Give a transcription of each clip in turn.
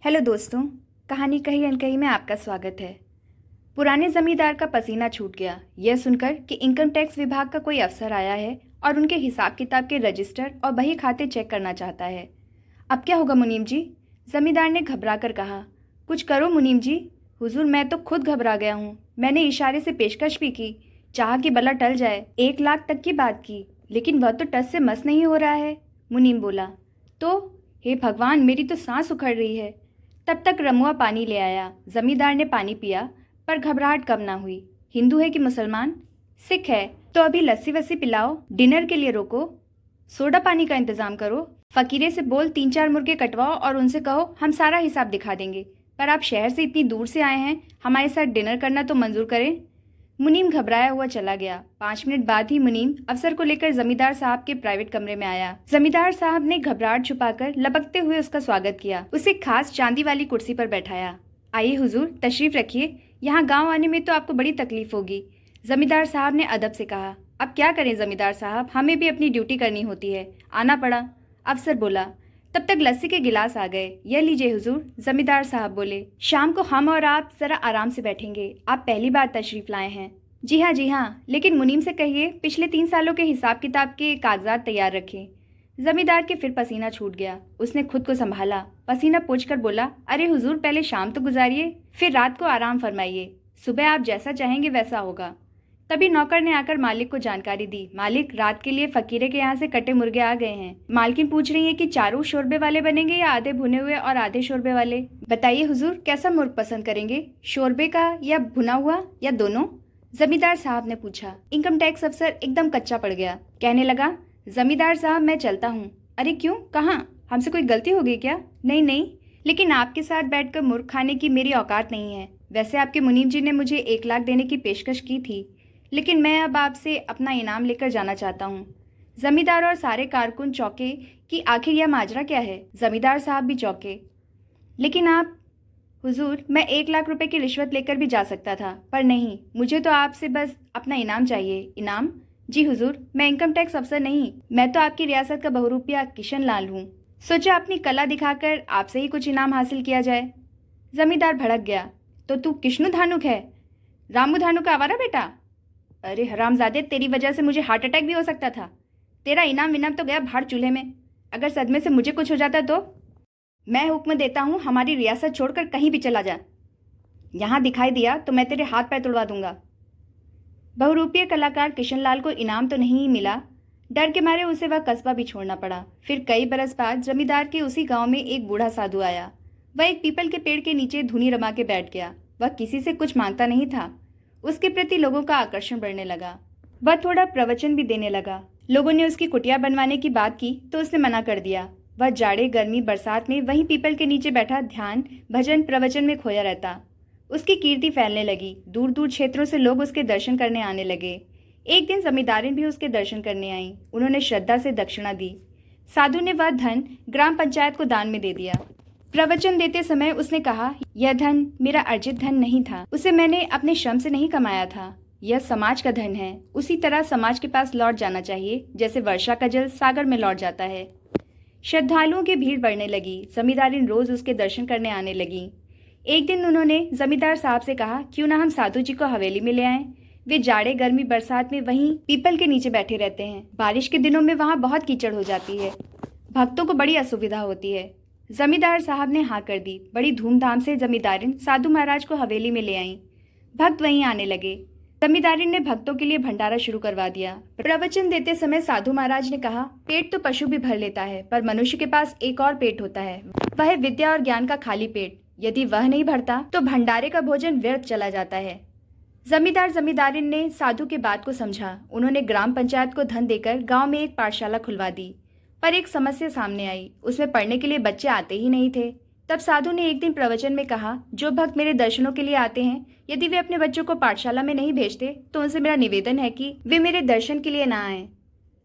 Hello दोस्तों, कहानी कही अनकही में आपका स्वागत है। पुराने जमींदार का पसीना छूट गया यह सुनकर कि इनकम टैक्स विभाग का कोई अफसर आया है और उनके हिसाब किताब के रजिस्टर और बही खाते चेक करना चाहता है। अब क्या होगा मुनीम जी? जमींदार ने घबरा कर कहा। कुछ करो मुनीम जी। हुजूर, मैं तो खुद घबरा गया हूँ। मैंने इशारे से पेशकश भी की, चाह कि बला टल जाए, 1 लाख तक की बात की, लेकिन वह तो टस से मस नहीं हो रहा है। मुनीम बोला। तो हे भगवान, मेरी तो सांस उखड़ रही है। तब तक रमुआ पानी ले आया। जमींदार ने पानी पिया, पर घबराहट कम ना हुई। हिंदू है कि मुसलमान? सिख है। तो अभी लस्सी वस्सी पिलाओ, डिनर के लिए रोको, सोडा पानी का इंतजाम करो। फकीरे से बोल 3-4 मुर्गे कटवाओ और उनसे कहो हम सारा हिसाब दिखा देंगे। पर आप शहर से इतनी दूर से आए हैं, हमारे साथ डिनर करना तो मंजूर करें। मुनीम घबराया हुआ चला गया। 5 मिनट बाद ही मुनीम अफसर को लेकर जमींदार साहब के प्राइवेट कमरे में आया। जमींदार साहब ने घबराहट छुपाकर लपकते हुए उसका स्वागत किया। उसे खास चांदी वाली कुर्सी पर बैठाया। आइए हुजूर, तशरीफ रखिए। यहाँ गांव आने में तो आपको बड़ी तकलीफ होगी, जमींदार साहब ने अदब से कहा। अब क्या करें जमींदार साहब, हमें भी अपनी ड्यूटी करनी होती है, आना पड़ा। अफसर बोला। तब तक लस्सी के गिलास आ गए। यह लीजिए हुजूर, जमींदार साहब बोले। शाम को हम और आप जरा आराम से बैठेंगे। आप पहली बार तशरीफ लाए हैं। जी हाँ जी हाँ, लेकिन मुनीम से कहिए पिछले 3 सालों के हिसाब किताब के कागजात तैयार रखें। जमींदार के फिर पसीना छूट गया। उसने खुद को संभाला, पसीना पोंछकर बोला। अरे हुजूर, पहले शाम तो गुजारिए, फिर रात को आराम फरमाइए। सुबह आप जैसा चाहेंगे वैसा होगा। तभी नौकर ने आकर मालिक को जानकारी दी। मालिक, रात के लिए फकीरे के यहाँ से कटे मुर्गे आ गए हैं। मालकिन पूछ रही है कि चारों शोरबे वाले बनेंगे या आधे भुने हुए और आधे शोरबे वाले। बताइए हुजूर, कैसा मुर्ग पसंद करेंगे, शोरबे का या भुना हुआ या दोनों? जमींदार साहब ने पूछा। इनकम टैक्स अफसर एकदम कच्चा पड़ गया। कहने लगा, जमींदार साहब मैं चलता हूँ। अरे क्यों, कहाँ? हमसे कोई गलती हो गई क्या? नहीं नहीं, लेकिन आपके साथ बैठकर मुर्ग खाने की मेरी औकात नहीं है। वैसे आपके मुनीम जी ने मुझे 1 लाख देने की पेशकश की थी, लेकिन मैं अब आपसे अपना इनाम लेकर जाना चाहता हूँ। जमींदार और सारे कारकुन चौंके कि आखिर यह माजरा क्या है। जमींदार साहब भी चौंके। लेकिन आप? हुजूर, मैं 1 लाख रुपए की रिश्वत लेकर भी जा सकता था, पर नहीं, मुझे तो आपसे बस अपना इनाम चाहिए। इनाम? जी हुजूर, मैं इनकम टैक्स अफसर नहीं, मैं तो आपकी रियासत का बहुरूपिया किशन लाल हूँ। सोचा अपनी कला दिखाकर आपसे ही कुछ इनाम हासिल किया जाए। जमींदार भड़क गया। तो तू किश्नु धानुक है, रामू धानुक का आवारा बेटा? अरे हरामजादे, तेरी वजह से मुझे हार्ट अटैक भी हो सकता था। तेरा इनाम विनाम तो गया भाड़ चूल्हे में। अगर सदमे से मुझे कुछ हो जाता तो? मैं हुक्म देता हूँ, हमारी रियासत छोड़कर कहीं भी चला जा। यहाँ दिखाई दिया तो मैं तेरे हाथ पैर तुड़वा दूंगा। बहुरूपीय कलाकार किशनलाल को इनाम तो नहीं मिला। डर के मारे उसे वह कस्बा भी छोड़ना पड़ा। फिर कई बरस बाद जमींदार के उसी गांव में एक बूढ़ा साधु आया। वह एक पीपल के पेड़ के नीचे धुनी रमा के बैठ गया। वह किसी से कुछ मांगता नहीं था। उसके प्रति लोगों का आकर्षण बढ़ने लगा। वह थोड़ा प्रवचन भी देने लगा। लोगों ने उसकी कुटिया बनवाने की बात की तो उसने मना कर दिया। वह जाड़े गर्मी बरसात में वहीं पीपल के नीचे बैठा ध्यान भजन प्रवचन में खोया रहता। उसकी कीर्ति फैलने लगी। दूर दूर क्षेत्रों से लोग उसके दर्शन करने आने लगे। एक दिन जमींदारिन भी उसके दर्शन करने आई। उन्होंने श्रद्धा से दक्षिणा दी। साधु ने वह धन ग्राम पंचायत को दान में दे दिया। प्रवचन देते समय उसने कहा, यह धन मेरा अर्जित धन नहीं था, उसे मैंने अपने श्रम से नहीं कमाया था। यह समाज का धन है। उसी तरह समाज के पास लौट जाना चाहिए, जैसे वर्षा का जल सागर में लौट जाता है। श्रद्धालुओं की भीड़ बढ़ने लगी। जमींदारिन रोज उसके दर्शन करने आने लगी। एक दिन उन्होंने जमींदार साहब से कहा, क्यों ना हम साधु जी को हवेली में ले आएं। वे जाड़े गर्मी बरसात में वहीं पीपल के नीचे बैठे रहते हैं। बारिश के दिनों में वहां बहुत कीचड़ हो जाती है, भक्तों को बड़ी असुविधा होती है। जमींदार साहब ने हाँ कर दी। बड़ी धूमधाम से जमींदारिन साधु महाराज को हवेली में ले आईं। भक्त वहीं आने लगे। जमींदारिन ने भक्तों के लिए भंडारा शुरू करवा दिया। प्रवचन देते समय साधु महाराज ने कहा, पेट तो पशु भी भर लेता है, पर मनुष्य के पास एक और पेट होता है, वह है विद्या और ज्ञान का खाली पेट। यदि वह नहीं भरता तो भंडारे का भोजन व्यर्थ चला जाता है। जमींदारिन ने साधु की बात को समझा। उन्होंने ग्राम पंचायत को धन देकर गांव में एक पाठशाला खुलवा दी। पर एक समस्या सामने आई, उसमें पढ़ने के लिए बच्चे आते ही नहीं थे। तब साधु ने एक दिन प्रवचन में कहा, जो भक्त मेरे दर्शनों के लिए आते हैं, यदि वे अपने बच्चों को पाठशाला में नहीं भेजते तो उनसे मेरा निवेदन है कि वे मेरे दर्शन के लिए ना आएं।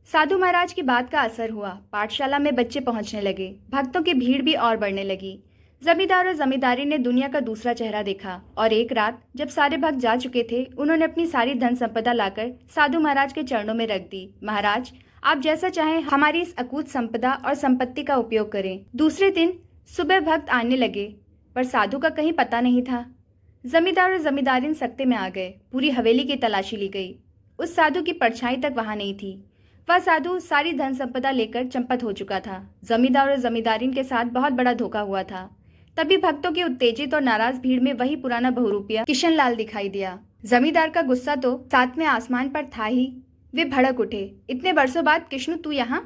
साधु महाराज की बात का असर हुआ। पाठशाला में बच्चे पहुंचने लगे। भक्तों की भीड़ भी और बढ़ने लगी। जमींदार और जमींदारी ने दुनिया का दूसरा चेहरा देखा। और एक रात जब सारे भक्त जा चुके थे, उन्होंने अपनी सारी धन संपदा लाकर साधु महाराज के चरणों में रख दी। महाराज, आप जैसा चाहें हमारी इस अकूत संपदा और संपत्ति का उपयोग करें। दूसरे दिन सुबह भक्त आने लगे। पर साधु का कहीं पता नहीं था। जमींदार और जमींदारिन सख्ते में आ गए। पूरी हवेली की तलाशी ली गई। उस साधु की परछाई तक वहां नहीं थी। वह साधु सारी धन संपदा लेकर चंपत हो चुका था। जमींदार और जमींदारिन के साथ बहुत बड़ा धोखा हुआ था। तभी भक्तों की उत्तेजित और नाराज भीड़ में वही पुराना बहुरूपिया किशन लाल दिखाई दिया। जमींदार का गुस्सा तो सातवें आसमान पर था ही। वे भड़क उठे। इतने वर्षों बाद किशनु तू यहाँ?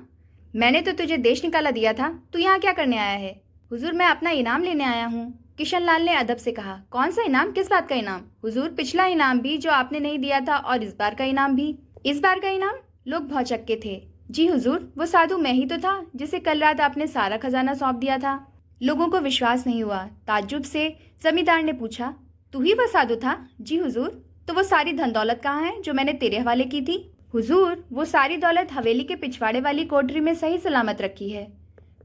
मैंने तो तुझे देश निकाला दिया था, तू यहाँ क्या करने आया है? हुजूर मैं अपना इनाम लेने आया हूँ, किशन लाल ने अदब से कहा। कौन सा इनाम? किस बात का इनाम? हुजूर पिछला इनाम भी जो आपने नहीं दिया था और इस बार का इनाम भी। इस बार का इनाम? लोग भौचक्के थे। जी हुजूर, वो साधु मैं ही तो था जिसे कल रात आपने सारा खजाना सौंप दिया था। लोगों को विश्वास नहीं हुआ। ताज्जुब से जमींदार ने पूछा, तू ही वह साधु था? जी हुजूर। तो वो सारी धन दौलत कहाँ है जो मैंने तेरे हवाले की थी? हुजूर वो सारी दौलत हवेली के पिछवाड़े वाली कोठरी में सही सलामत रखी है।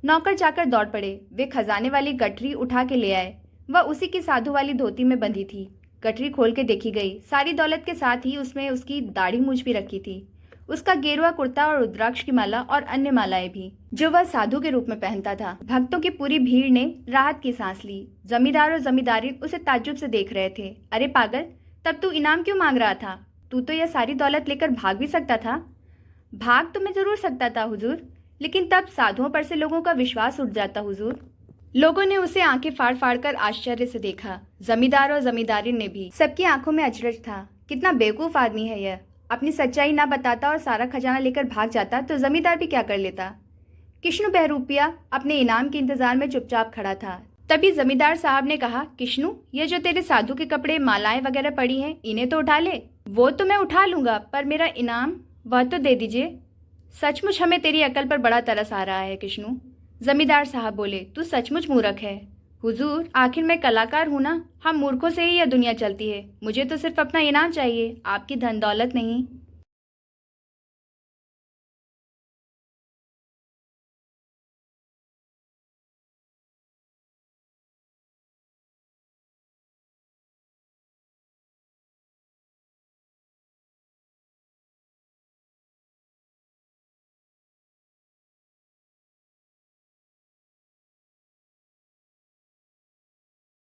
नौकर चाकर दौड़ पड़े। वे खजाने वाली गठरी उठा के ले आए। वह उसी की साधु वाली धोती में बंधी थी। गठरी खोल के देखी गई। सारी दौलत के साथ ही उसमें उसकी दाढ़ी मूछ भी रखी थी, उसका गेरुआ कुर्ता और रुद्राक्ष की माला और अन्य मालाएं भी, जो वह साधु के रूप में पहनता था। भक्तों की पूरी भीड़ ने राहत की सांस ली। जमींदार और जमींदारिन उसे ताज्जुब से देख रहे थे। अरे पागल, तब तू इनाम क्यों मांग रहा था? तू तो यह सारी दौलत लेकर भाग भी सकता था। भाग तो मैं जरूर सकता था हुजूर, लेकिन तब साधुओं पर से लोगों का विश्वास उठ जाता हुजूर। लोगों ने उसे आंखें फाड़ फाड़ कर आश्चर्य से देखा। जमींदार और जमींदारिन ने भी। सबकी आंखों में अचरज था। कितना बेवकूफ आदमी है यह। अपनी सच्चाई ना बताता और सारा खजाना लेकर भाग जाता तो जमींदार भी क्या कर लेता। किशनु बहरूपिया अपने इनाम के इंतजार में चुपचाप खड़ा था। तभी जमींदार साहब ने कहा, किशनु ये जो तेरे साधु के कपड़े मालाएं वगैरह पड़ी हैं इन्हें तो उठा ले। वो तो मैं उठा लूंगा, पर मेरा इनाम वह तो दे दीजिए। सचमुच हमें तेरी अकल पर बड़ा तरस आ रहा है किशनु। जमींदार साहब बोले, तू सचमुच मूर्ख है। हुजूर आखिर मैं कलाकार हूं ना, हम मूर्खों से ही यह दुनिया चलती है। मुझे तो सिर्फ अपना इनाम चाहिए, आपकी धन दौलत नहीं।